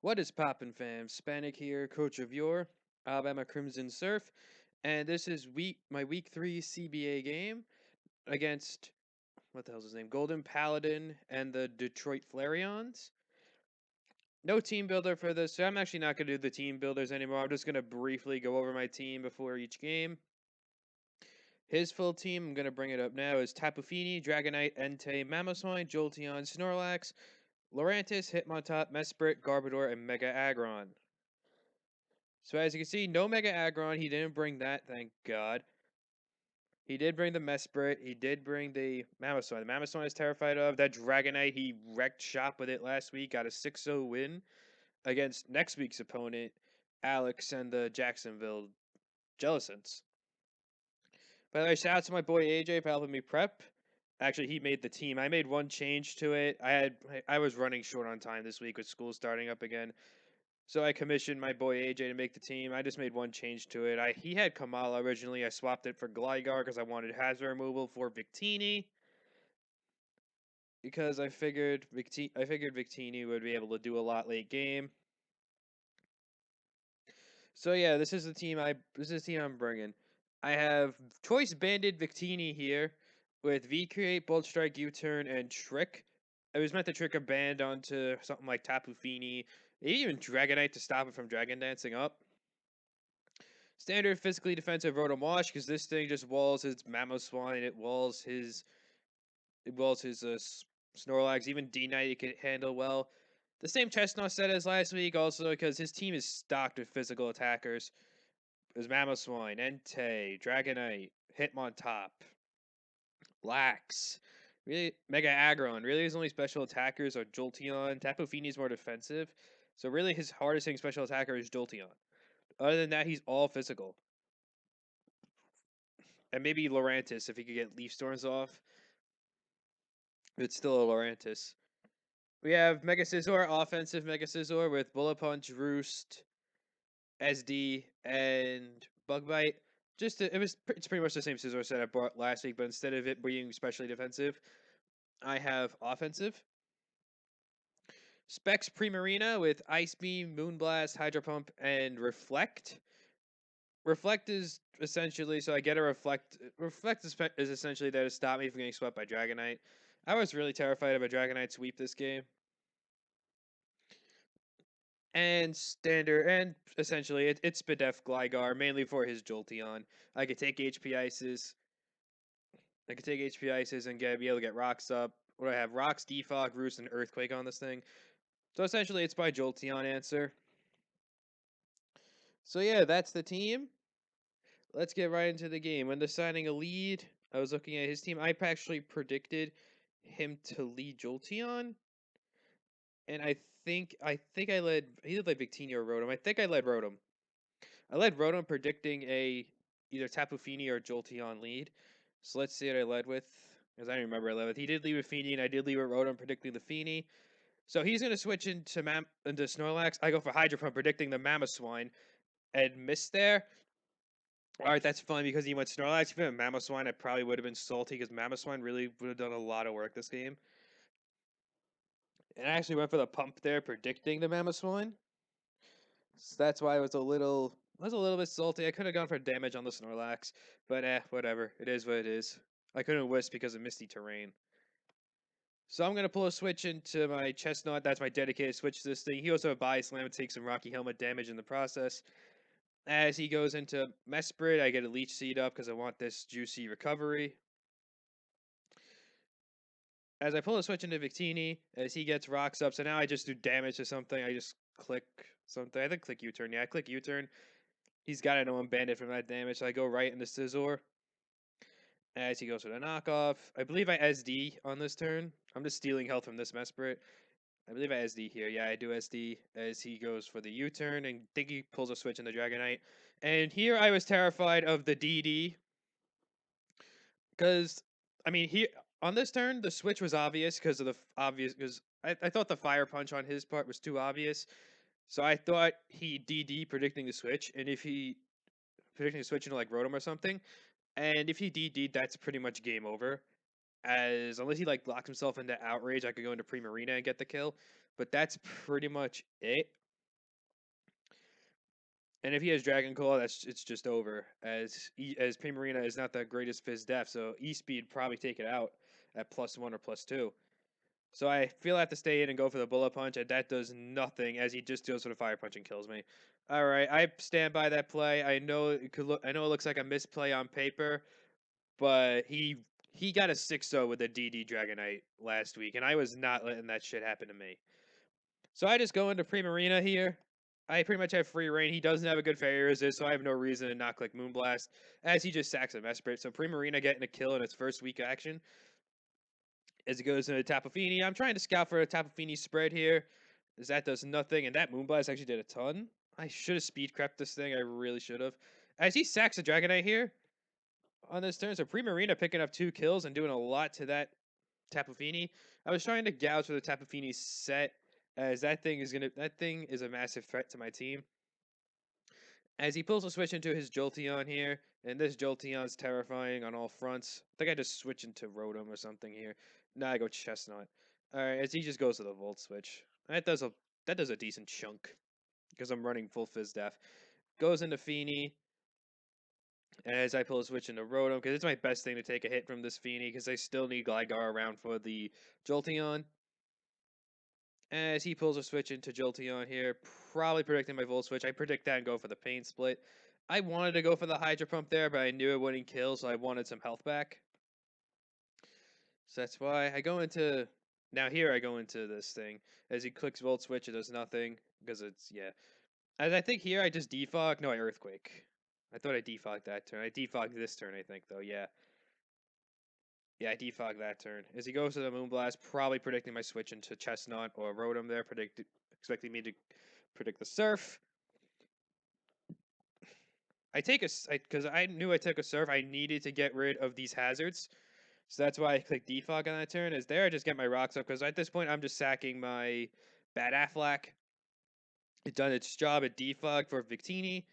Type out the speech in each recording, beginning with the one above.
What is poppin', fam? Spanik here, coach of your Alabama Crimson Surf, and this is my week 3 CBA game against what the hell's his name? Golden Paladin and the Detroit Flareons. No team builder for this, so I'm actually not gonna do the team builders anymore. I'm just gonna briefly go over my team before each game. His full team, I'm gonna bring it up now, is Tapu Fini, Dragonite, Entei, Mamoswine, Jolteon, Snorlax, Lurantis, Hitmontop, Mesprit, Garbodor, and Mega Aggron. So as you can see, no Mega Aggron. He didn't bring that, thank God. He did bring the Mesprit. He did bring the Mamoswine. The Mamoswine is terrified of. That Dragonite, he wrecked shop with it last week. Got a 6-0 win against next week's opponent, Alex and the Jacksonville Jellicents. By the way, shout out to my boy AJ for helping me prep. Actually, he made the team. I made one change to it. I was running short on time this week with school starting up again. So I commissioned my boy AJ to make the team. I just made one change to it. He had Kamala originally. I swapped it for Gligar because I wanted hazard removal for Victini. Because I figured Victini would be able to do a lot late game. So yeah, this is the team I'm bringing. I have Choice Banded Victini here with V Create, Bolt Strike, U-Turn, and Trick. I was meant to trick a band onto something like Tapu Fini, even Dragonite to stop it from Dragon Dancing up. Standard physically defensive Rotom Wash because this thing just walls his Mamoswine, it walls his Snorlax, even D-Knight it can handle well. The same Chestnut set as last week, also because his team is stocked with physical attackers. There's Mamoswine, Entei, Dragonite, Hitmontop, Lax. Really, Mega Aggron. Really, his only special attackers are Jolteon. Tapu Fini is more defensive. So really, his hardest hitting special attacker is Jolteon. Other than that, he's all physical. And maybe Lurantis if he could get Leaf Storms off. It's still a Lurantis. We have Mega Scizor, offensive Mega Scizor with Bullet Punch, Roost, SD, and Bug Bite. It's pretty much the same Scizor set I bought last week, but instead of it being especially defensive, I have offensive. Specs Primarina with Ice Beam, Moonblast, Hydro Pump, and Reflect. Reflect is essentially so I get a reflect. Reflect is essentially there to stop me from getting swept by Dragonite. I was really terrified of a Dragonite sweep this game. And standard and essentially it's Spadef Gligar mainly for his Jolteon. I could take HP Ices. I could take HP Ices and be able to get rocks up. What do I have? Rocks, Defog, Roost, and Earthquake on this thing. So essentially it's my Jolteon answer. So yeah, that's the team. Let's get right into the game. When deciding a lead, I was looking at his team. I actually predicted him to lead Jolteon, and I think I led. He did like Victini or Rotom. I think I led Rotom. I led Rotom predicting a either Tapu Fini or Jolteon lead. So let's see what I led with, because I don't remember I led with. He did lead with Fini, and I did lead with Rotom predicting the Fini. So he's gonna switch into Snorlax. I go for Hydro Pump predicting the Mamoswine, and missed there. All right, that's fun because he went Snorlax. If he went Mamoswine, I probably would have been salty because Mamoswine really would have done a lot of work this game. And I actually went for the pump there, predicting the Mamoswine. So that's why I was a little bit salty. I could have gone for damage on the Snorlax, but whatever. It is what it is. I couldn't wisp because of misty terrain. So I'm gonna pull a switch into my Chestnut. That's my dedicated switch to this thing. He also have Body Slam and takes some Rocky Helmet damage in the process. As he goes into Mesprit, I get a Leech Seed up because I want this juicy recovery. As I pull a switch into Victini, as he gets rocks up, so now I just do damage to something. I just click something. I think click U-turn. Yeah, I click U-turn. He's got to know I'm banded from that damage, so I go right into Scizor. As he goes for the knockoff. I believe I SD on this turn. I'm just stealing health from this Mesprit. I believe I SD here. Yeah, I do SD as he goes for the U-turn and think he pulls a switch in the Dragonite. And here I was terrified of the DD. Because, I mean, he on this turn, the switch was obvious because of the obvious. Because I thought the fire punch on his part was too obvious. So I thought he DD predicting the switch. And if he predicting the switch into like Rotom or something, and if he DD'd, that's pretty much game over. As unless he like locks himself into outrage, I could go into Primarina and get the kill. But that's pretty much it. And if he has Dragon Claw, it's just over. As Primarina is not the greatest Fizz Def, so E-Speed probably take it out at +1 or +2. So I feel I have to stay in and go for the Bullet Punch, and that does nothing as he just deals with a Fire Punch and kills me. All right, I stand by that play. I know I know it looks like a misplay on paper, but he got a 6-0 with the DD Dragonite last week, and I was not letting that shit happen to me. So I just go into Primarina here. I pretty much have free reign. He doesn't have a good fairy resist, so I have no reason to not click Moonblast, as he just sacks a Mesprit. So Primarina getting a kill in its first week action. As it goes into Tapu Fini, I'm trying to scout for a Tapu Fini spread here, as that does nothing, and that Moonblast actually did a ton. I should have speed crept this thing. I really should have. As he sacks a Dragonite here on this turn, so Primarina picking up 2 kills and doing a lot to that Tapu Fini. I was trying to gouge for the Tapu Fini set, as that thing is a massive threat to my team. As he pulls a switch into his Jolteon here, and this Jolteon's terrifying on all fronts. I think I just switch into Rotom or something here. Nah, I go Chestnut. Alright, as he just goes to the Volt Switch. That does a decent chunk, because I'm running full Fizz Def. Goes into Fini, as I pull a switch into Rotom, because it's my best thing to take a hit from this Fini, because I still need Gligar around for the Jolteon. As he pulls a switch into Jolteon here, probably predicting my Volt Switch. I predict that and go for the Pain Split. I wanted to go for the Hydro Pump there, but I knew it wouldn't kill, so I wanted some health back. So that's why I go into... Now here I go into this thing. As he clicks Volt Switch, it does nothing, because it's, yeah. As I think here I just defog... No, I Earthquake. I thought I defogged that turn. I defogged this turn, I think, though, yeah. Yeah, I defog that turn. As he goes to the Moonblast, probably predicting my switch into Chestnut or Rotom there, expecting me to predict the Surf. I take because I knew I took a Surf, I needed to get rid of these hazards. So that's why I clicked defog on that turn. As there, I just get my rocks up, because at this point, I'm just sacking my Bad Affleck. It done its job at defog for Victini,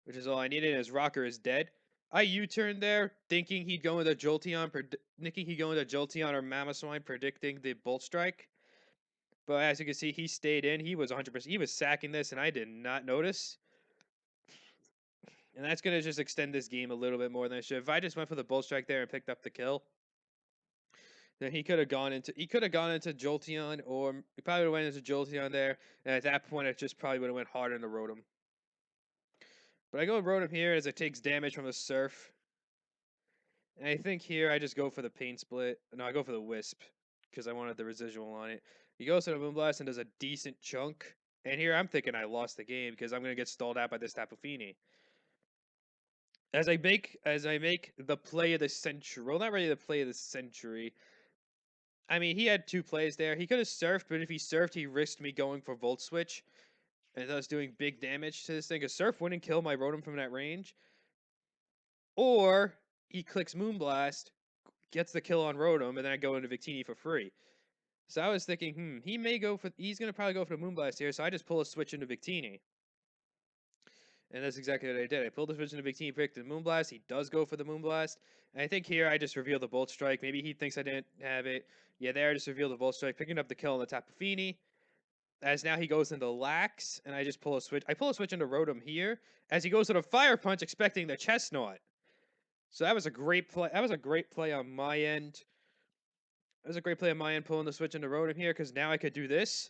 which is all I needed, as Rocker is dead. I U-turned there, thinking he'd go into Jolteon, or Mamoswine, predicting the Bolt Strike. But as you can see, he stayed in. He was 100%. He was sacking this, and I did not notice. And that's going to just extend this game a little bit more than I should. If I just went for the Bolt Strike there and picked up the kill, then he could have gone into Jolteon, or he probably would have went into Jolteon there. And at that point, it just probably would have went hard into Rotom. But I go with Rotom here as it takes damage from the Surf. And I think here I just go for the Pain Split. No, I go for the Wisp, because I wanted the residual on it. He goes to the Moonblast and does a decent chunk. And here I'm thinking I lost the game, because I'm going to get stalled out by this Tapu Fini. As I make the play of the century. Well, not really the play of the century. I mean, he had 2 plays there. He could have surfed, but if he surfed, he risked me going for Volt Switch. And thus doing big damage to this thing. Because Surf wouldn't kill my Rotom from that range. Or he clicks Moonblast, gets the kill on Rotom, and then I go into Victini for free. So I was thinking, he's going to probably go for the Moonblast here, so I just pull a switch into Victini. And that's exactly what I did. I pulled the switch into Victini, picked the Moonblast. He does go for the Moonblast. And I think here I just reveal the Bolt Strike. Maybe he thinks I didn't have it. Yeah, there I just reveal the Bolt Strike, picking up the kill on the Tapu Fini. As now he goes into Lax, and I just pull a switch. I pull a switch into Rotom here, as he goes to the Fire Punch, expecting the Chestnut. So that was a great play. That was a great play on my end. That was a great play on my end, pulling the switch into Rotom here, because now I could do this.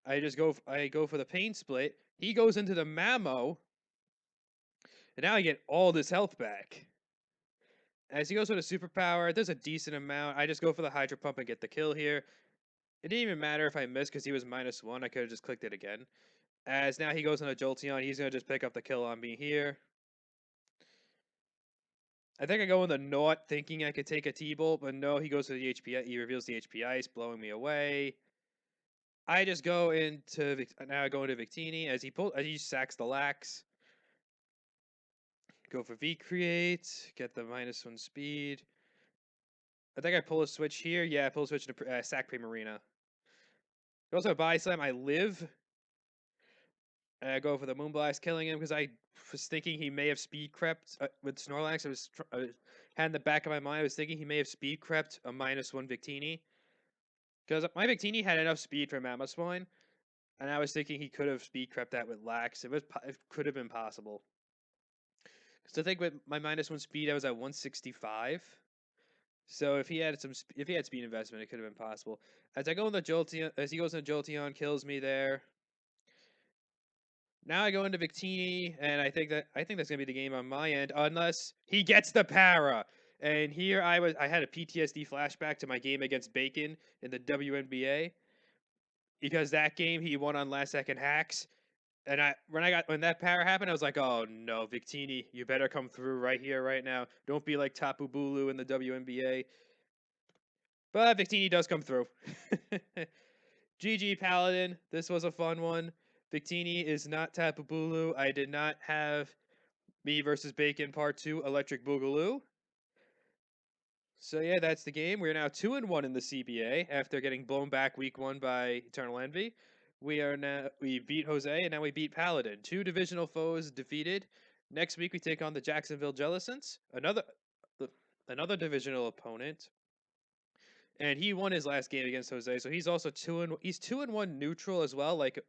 I go for the Pain Split. He goes into the Mamo, and now I get all this health back. As he goes with a superpower, there's a decent amount. I just go for the Hydro Pump and get the kill here. It didn't even matter if I missed, because he was -1. I could have just clicked it again. As now he goes on a Jolteon, he's going to just pick up the kill on me here. I think I go in the Naught, thinking I could take a T-Bolt, but no, he goes to the HP. He reveals the HP Ice, blowing me away. I just go into now I go into Victini as he sacks the Lax. Go for V Create, get the -1 speed. I think I pull a switch here. Yeah, I pull a switch to sack Primarina. Also, Body Slam, I live. And I go for the Moonblast, killing him, because I was thinking he may have speed crept with Snorlax. I had in the back of my mind, I was thinking he may have speed crept a -1 Victini. Because my Victini had enough speed for Mamoswine. And I was thinking he could have speed crept that with lax. It could have been possible. Because I think with my -1 speed, I was at 165. So if he had if he had speed investment, it could have been possible. As I go in the Jolteon, as he goes in Jolteon, kills me there. Now I go into Victini, and I think that's gonna be the game on my end, unless he gets the para. And here I had a PTSD flashback to my game against Bacon in the WNBA because that game he won on last second hacks. And when that para happened, I was like, oh no, Victini, you better come through right here, right now. Don't be like Tapu Bulu in the WNBA. But Victini does come through. GG Paladin, this was a fun one. Victini is not Tapu Bulu. I did not have me versus Bacon Part 2 Electric Boogaloo. So yeah, that's the game. We're now 2-1 in the CBA after getting blown back week 1 by Eternal Envy. We beat Jose and now we beat Paladin. 2 divisional foes defeated. Next week we take on the Jacksonville Jellicents, another divisional opponent. And he won his last game against Jose, so he's also 2-1 neutral as well, like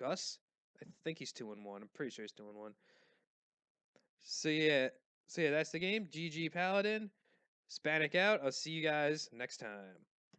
us. I think he's 2-1. I'm pretty sure he's 2-1. So yeah, that's the game. GG Paladin. Spanic out. I'll see you guys next time.